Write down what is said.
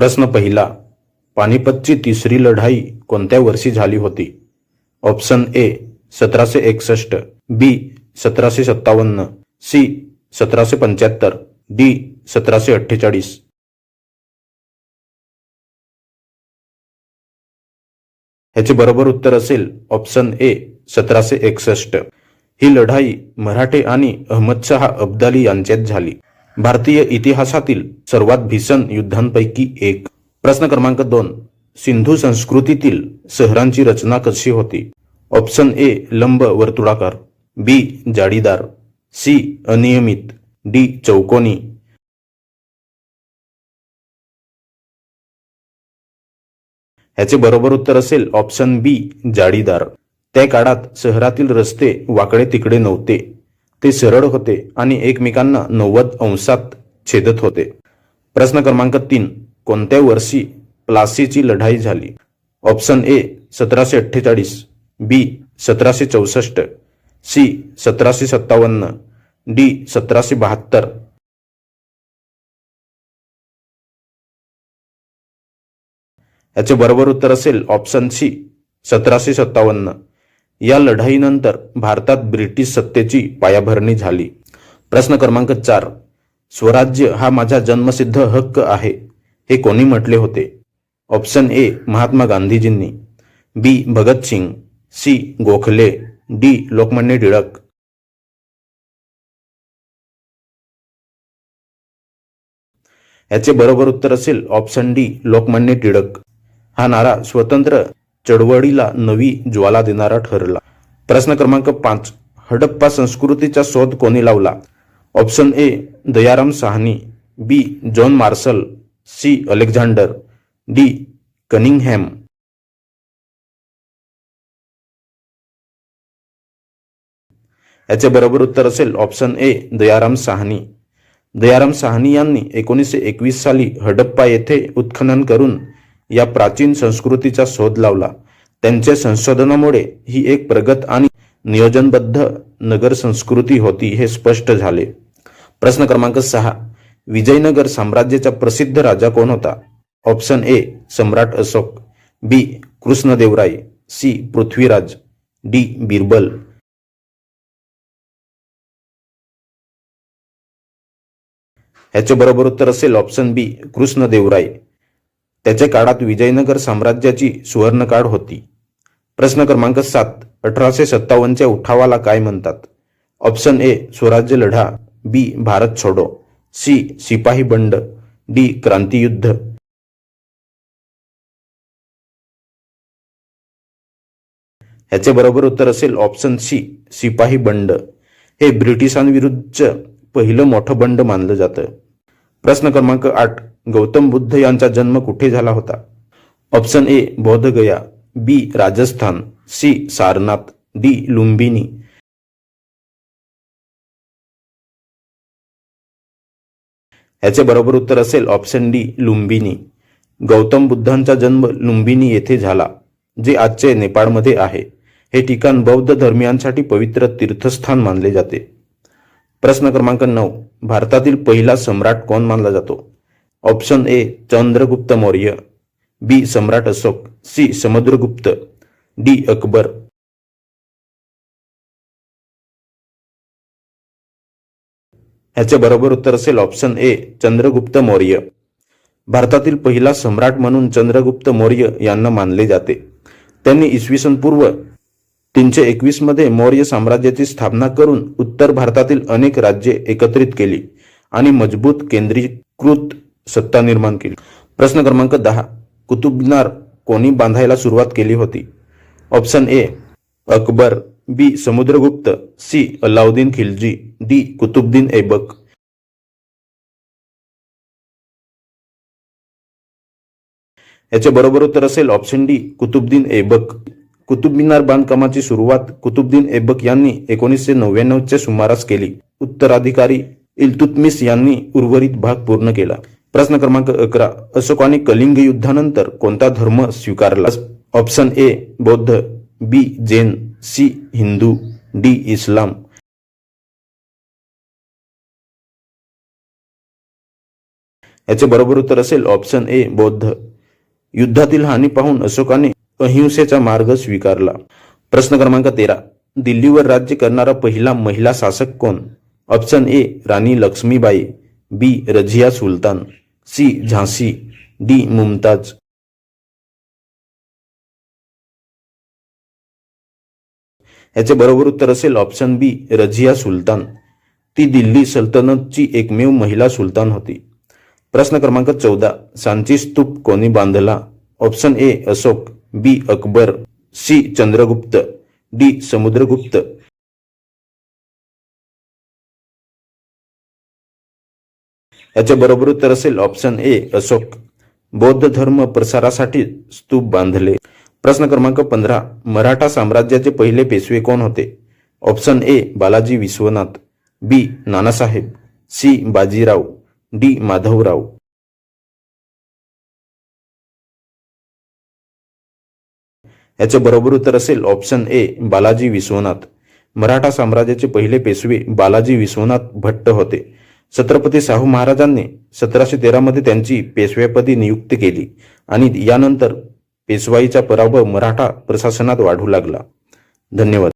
प्रश्न पहिला, पानिपतची तिसरी लढाई कोणत्या वर्षी झाली होती? Option A 1761, B 1757, C 1775, D 1748. ह्याचे बरोबर उत्तर असेल ऑप्शन ए 1761. ही लढाई मराठे आणि अहमदशहा अब्दाली यांच्यात झाली. भारतीय इतिहासातील सर्वात भीषण युद्धांपैकी एक. प्रश्न क्रमांक 2, सिंधू संस्कृतीतील शहरांची रचना कशी होती? ऑप्शन ए लंब वर्तुळाकार, बी जाळीदार, सी अनियमित, डी चौकोनी. ह्याचे बरोबर उत्तर असेल ऑप्शन बी जाळीदार. त्या काळात शहरातील रस्ते वाकडे तिकडे नव्हते, ते सरळ होते आणि एकमेकांना 90 अंशात छेदत होते. प्रश्न क्रमांक 3, कोणत्या वर्षी प्लासीची लढाई झाली? Option A 1748, B 1764, C 1757, D 1772. याचे बरोबर उत्तर असेल ऑप्शन सी 1757. या लढाईनंतर भारतात ब्रिटिश सत्तेची पायाभरणी झाली. प्रश्न क्रमांक 4, स्वराज्य हा माझा जन्मसिद्ध हक्क आहे हे कोणी म्हटले होते? ऑप्शन ए महात्मा गांधीजींनी, बी भगतसिंग, सी गोखले, डी लोकमान्य टिळक. याचे बरोबर उत्तर असेल ऑप्शन डी लोकमान्य टिळक. हा नारा स्वतंत्र चळवळीला नवी ज्वाला देणारा ठरला. प्रश्न क्रमांक 5, हडप्पा संस्कृतीचा शोध कोणी लावला? Option A Dayaram Sahni, B John Marshall, C Alexander, D Cunningham. याचे बरोबर उत्तर असेल ऑप्शन ए दयाराम साहनी. दयाराम साहनी यांनी 1921 साली हडप्पा येथे उत्खनन करून या प्राचीन संस्कृतीचा शोध लावला. त्यांच्या संशोधनामुळे ही एक प्रगत आणि नियोजनबद्ध नगर संस्कृती होती हे स्पष्ट झाले. प्रश्न क्रमांक 6, विजयनगर साम्राज्याचा प्रसिद्ध राजा कोण होता? ऑप्शन ए सम्राट Ashoka, B Krishnadevaraya, C Prithviraj, D Birbal. ह्याचे बरोबर उत्तर असेल ऑप्शन बी कृष्णदेवराय. त्याच्या काळात विजयनगर साम्राज्याची सुवर्णकाळ होती. प्रश्न क्रमांक 7, 1857च्या उठावाला काय म्हणतात? ऑप्शन ए स्वराज्य लढा, बी भारत छोडो, सी सिपाही बंड, डी क्रांतियुद्ध. ह्याचे बरोबर उत्तर असेल ऑप्शन सी सिपाही बंड. हे ब्रिटिशांविरुद्धचं पहिलं मोठं बंड मानलं जातं. प्रश्न क्रमांक 8, गौतम बुद्ध यांचा जन्म कुठे झाला होता? Option A Bodhgaya, B Rajasthan, C Sarnath, D Lumbini. याचे बरोबर उत्तर असेल ऑप्शन डी लुंबिनी. गौतम बुद्धांचा जन्म लुंबिनी येथे झाला, जे आजचे नेपाळमध्ये आहे. हे ठिकाण बौद्ध धर्मियांसाठी पवित्र तीर्थस्थान मानले जाते. प्रश्न क्रमांक 9, भारतातील पहिला सम्राट कोण मानला जातो? Option A Chandragupta Maurya, B सम्राट अशोक, सी समुद्रगुप्त, डी अकबर. ह्याचे बरोबर उत्तर असेल ऑप्शन ए चंद्रगुप्त मौर्य. भारतातील पहिला सम्राट म्हणून चंद्रगुप्त मौर्य यांना मानले जाते. त्यांनी इसवी सन पूर्व 321 मध्ये मौर्य साम्राज्याची स्थापना करून उत्तर भारतातील अनेक राज्ये एकत्रित केली आणि मजबूत केंद्रीकृत सत्ता निर्माण केली. प्रश्न क्रमांक 10, कुतुब मिनार कोणी बांधायला सुरुवात केली होती? Option A Akbar, B Samudragupta, C Alauddin Khilji, D Qutbuddin Aibak. याचे बरोबर उत्तर असेल ऑप्शन डी कुतुबुद्दीन ऐबक. कुतुब मिनार बांधकामाची सुरुवात कुतुबुद्दीन ऐबक यांनी 1999च्या सुमारास केली. उत्तराधिकारी इल्तुतमिश यांनी उर्वरित भाग पूर्ण केला. प्रश्न क्रमांक 11, अशोकाने कलिंग युद्धानंतर कोणता धर्म स्वीकारला? ऑप्शन ए बौद्ध, बी जैन, सी हिंदू, डी इस्लाम. याचे बरोबर उत्तर असेल ऑप्शन ए बौद्ध. युद्धातील हानी पाहून अशोकाने अहिंसेचा मार्ग स्वीकारला. प्रश्न क्रमांक 13. दिल्लीवर राज्य करणारा पहिला महिला शासक कोण? Option A Rani Lakshmibai, B Razia Sultan, C Jhansi, D Mumtaz. याचे बरोबर उत्तर असेल ऑप्शन बी रझिया सुलतान. ती दिल्ली सल्तनतची एकमेव महिला सुलतान होती. प्रश्न क्रमांक 14. सांची स्तूप कोणी बांधला? Option A Ashoka, B Akbar, C Chandragupta, D Samudragupta. याचे बरोबर उत्तर असेल ऑप्शन ए अशोक. बौद्ध धर्म प्रसारासाठी स्तूप बांधले. प्रश्न क्रमांक 15. मराठा साम्राज्याचे पहिले पेशवे कोण होते? Option A Balaji Vishwanath, B Nanasaheb, C Bajirao, D Madhavrao. याचे बरोबर उत्तर असेल ऑप्शन ए बालाजी विश्वनाथ. मराठा साम्राज्याचे पहिले पेशवे बालाजी विश्वनाथ भट्ट होते. छत्रपती शाहू महाराजांनी 1713 मध्ये त्यांची पेशव्यापदी नियुक्ती केली आणि यानंतर पेशवाईचा प्रभाव मराठा प्रशासनात वाढू लागला. धन्यवाद.